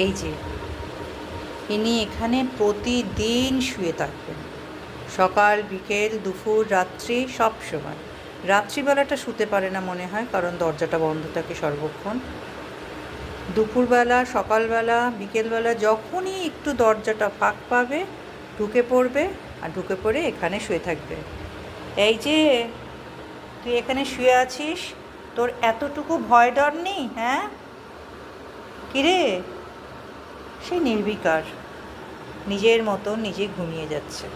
এই যে ইনি এখানে প্রতিদিন শুয়ে থাকবেন, সকাল বিকেল দুপুর রাত্রি সব সময়। রাত্রিবেলাটা শুতে পারে না মনে হয়, কারণ দরজাটা বন্ধ থাকে সর্বক্ষণ। দুপুরবেলা, সকালবেলা, বিকেলবেলা যখনই একটু দরজাটা ফাঁক পাবে ঢুকে পড়বে, আর ঢুকে পড়ে এখানে শুয়ে থাকবে। এই যে তুই এখানে শুয়ে আছিস, তোর এতটুকু ভয় ডর নেই? হ্যাঁ কিরে? সে নির্বিকার, নিজের মতো নিজে ঘুমিয়ে যাচ্ছে।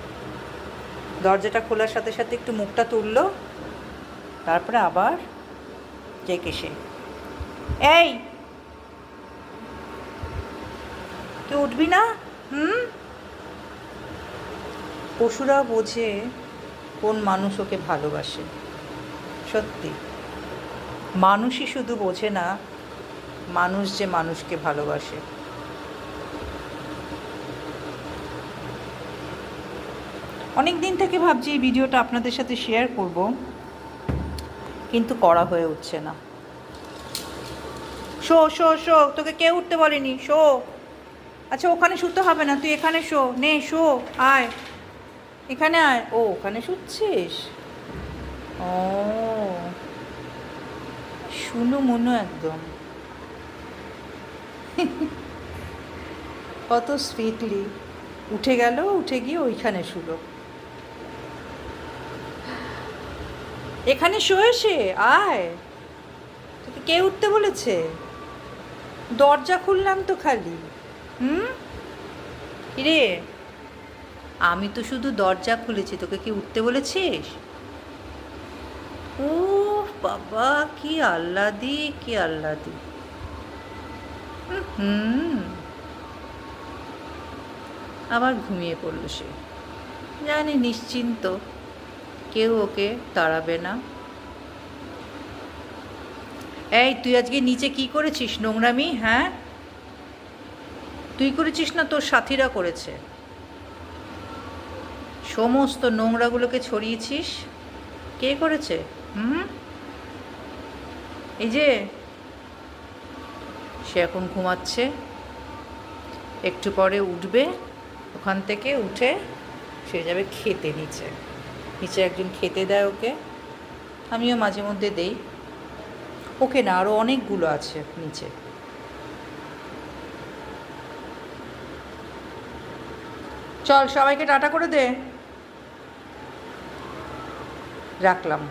দরজাটা খোলার সাথে সাথে একটু মুখটা তুলল, তারপরে আবার জেকে সে। এই তুই উঠবি না? পশুরা বোঝে কোন মানুষ ওকে ভালোবাসে। সত্যি, মানুষই শুধু বোঝে না মানুষ যে মানুষকে ভালোবাসে। অনেক দিন থেকে ভাবছি এই ভিডিওটা আপনাদের সাথে শেয়ার করব, কিন্তু করা হয়ে উঠছে না। শো শো শো, তোকে কেউ উঠতে বলেনি, শো। আচ্ছা ওখানে শুতে হবে না, তুই এখানে শো, নে শো, আয় এখানে আয়। ও ওখানে শুচ্ছিস? ও শুনু মনু একদম। কত সুইটলি উঠে গেল, উঠে গিয়ে ওইখানে শুলো। এখানে শোয়ে সে, আয়। তোকে কে উঠতে বলেছে? দরজা খুললাম তো খালি। কিরে, আমি তো শুধু দরজা খুলেছি, তোকে কি উঠতে বলেছিস? ও বাবা, কি আহ্লাদি, কি আহ্লাদি। আবার ঘুমিয়ে পড়ল সে, জানি নিশ্চিন্ত, কেউ ওকে তাড়াবে না। এই তুই আজকে নিচে কি করেছিস নোংরামি? হ্যাঁ তুই করেছিস না তোর সাথীরা করেছে? সমস্ত নোংরাগুলোকে ছড়িয়েছিস। কে করেছে? এই যে সে এখন ঘুমাচ্ছে, একটু পরে উঠবে, ওখান থেকে উঠে সে যাবে খেতে। নিচে নিচে একজন খেতে দেয় ওকে, আমিও মাঝে মধ্যে দেই ওকে, না আরও অনেকগুলো আছে নিচে। চল সবাইকে টাটা করে দে, রাখলাম।